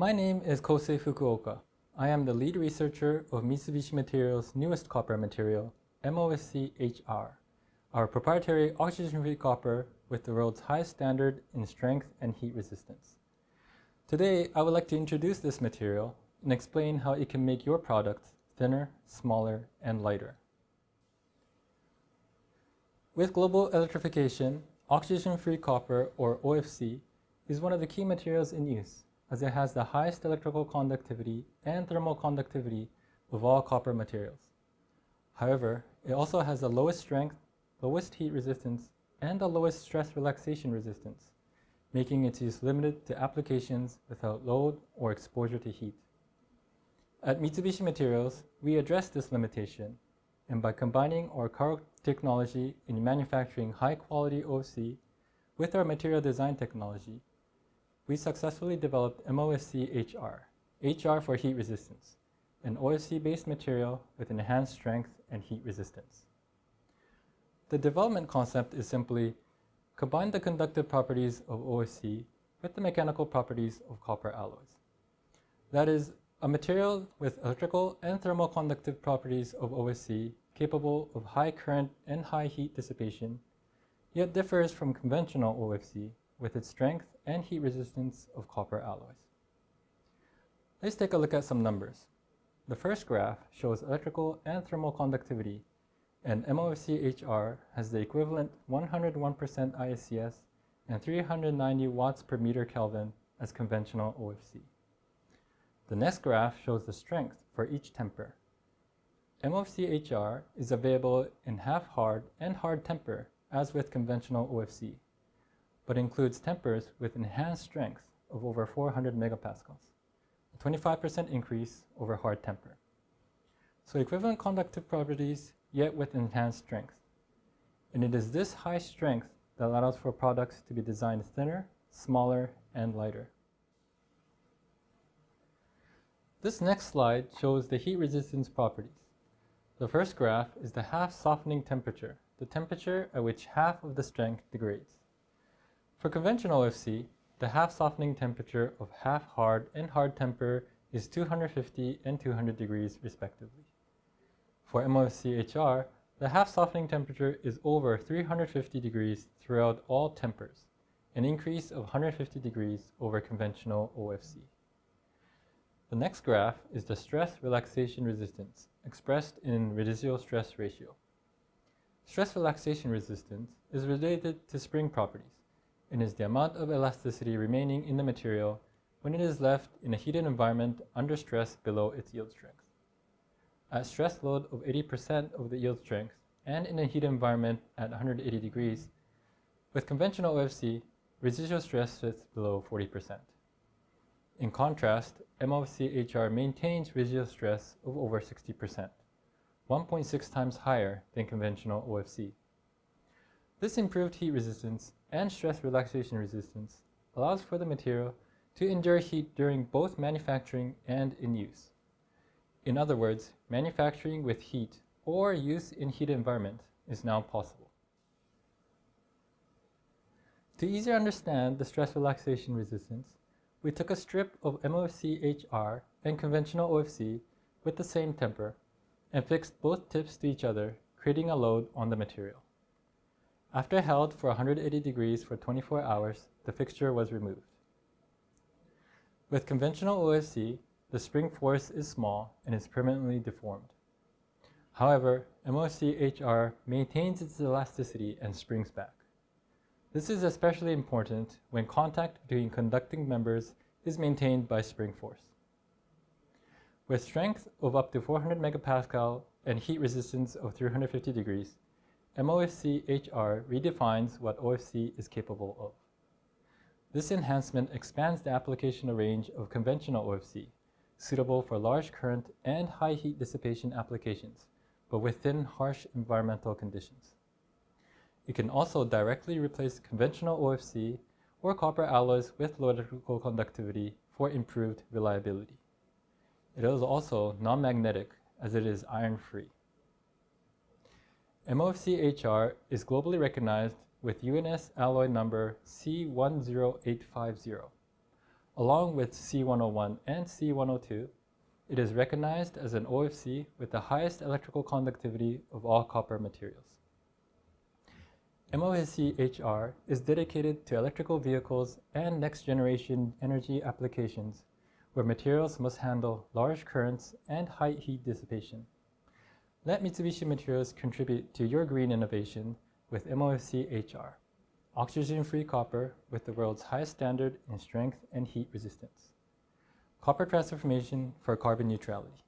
My name is Kosei Fukuoka. I am the lead researcher of Mitsubishi Materials' newest copper material, MOFC-HR, our proprietary oxygen-free copper with the world's highest standard in strength and heat resistance. Today, I would like to introduce this material and explain how it can make your products thinner, smaller, and lighter. With global electrification, oxygen-free copper, or OFC, is one of the key materials in use, as it has the highest electrical conductivity and thermal conductivity of all copper materials. However, it also has the lowest strength, lowest heat resistance, and the lowest stress relaxation resistance, making its use limited to applications without load or exposure to heat. At Mitsubishi Materials, we address this limitation, and by combining our core technology in manufacturing high-quality OFC with our material design technology, we successfully developed MOFC-HR, HR for heat resistance, an OFC-based material with enhanced strength and heat resistance. The development concept is simply combine the conductive properties of OFC with the mechanical properties of copper alloys. That is, a material with electrical and thermal conductive properties of OFC capable of high current and high heat dissipation, yet differs from conventional OFC with its strength and heat resistance of copper alloys. Let's take a look at some numbers. The first graph shows electrical and thermal conductivity, and MOFC-HR has the equivalent 101% ISCS and 390 watts per meter Kelvin as conventional OFC. The next graph shows the strength for each temper. MOFC-HR is available in half-hard and hard temper as with conventional OFC, but includes tempers with enhanced strength of over 400 megapascals, a 25% increase over hard temper. So equivalent conductive properties, yet with enhanced strength. And it is this high strength that allows for products to be designed thinner, smaller, and lighter. This next slide shows the heat resistance properties. The first graph is the half softening temperature, the temperature at which half of the strength degrades. For conventional OFC, the half softening temperature of half hard and hard temper is 250 and 200 degrees respectively. For MOFC-HR, the half softening temperature is over 350 degrees throughout all tempers, an increase of 150 degrees over conventional OFC. The next graph is the stress relaxation resistance, expressed in residual stress ratio. Stress relaxation resistance is related to spring properties and is the amount of elasticity remaining in the material when it is left in a heated environment under stress below its yield strength. At stress load of 80% of the yield strength and in a heated environment at 180 degrees, with conventional OFC, residual stress sits below 40%. In contrast, MOFC-HR maintains residual stress of over 60%, 1.6 times higher than conventional OFC. This improved heat resistance and stress relaxation resistance allows for the material to endure heat during both manufacturing and in use. In other words, manufacturing with heat or use in heated environment is now possible. To easier understand the stress relaxation resistance, we took a strip of MOFC-HR and conventional OFC with the same temper and fixed both tips to each other, creating a load on the material. After held for 180 degrees for 24 hours, the fixture was removed. With conventional OFC, the spring force is small and is permanently deformed. However, MOFC-HR maintains its elasticity and springs back. This is especially important when contact between conducting members is maintained by spring force. With strength of up to 400 megapascal and heat resistance of 350 degrees, MOFC-HR redefines what OFC is capable of. This enhancement expands the application range of conventional OFC, suitable for large current and high heat dissipation applications, but within harsh environmental conditions. It can also directly replace conventional OFC or copper alloys with low electrical conductivity for improved reliability. It is also non-magnetic as it is iron-free. MOFC-HR is globally recognized with UNS alloy number C10850. Along with C101 and C102, it is recognized as an OFC with the highest electrical conductivity of all copper materials. MOFC-HR is dedicated to electrical vehicles and next-generation energy applications where materials must handle large currents and high heat dissipation. Let Mitsubishi Materials contribute to your green innovation with MOFC-HR, oxygen-free copper with the world's highest standard in strength and heat resistance. Copper transformation for carbon neutrality.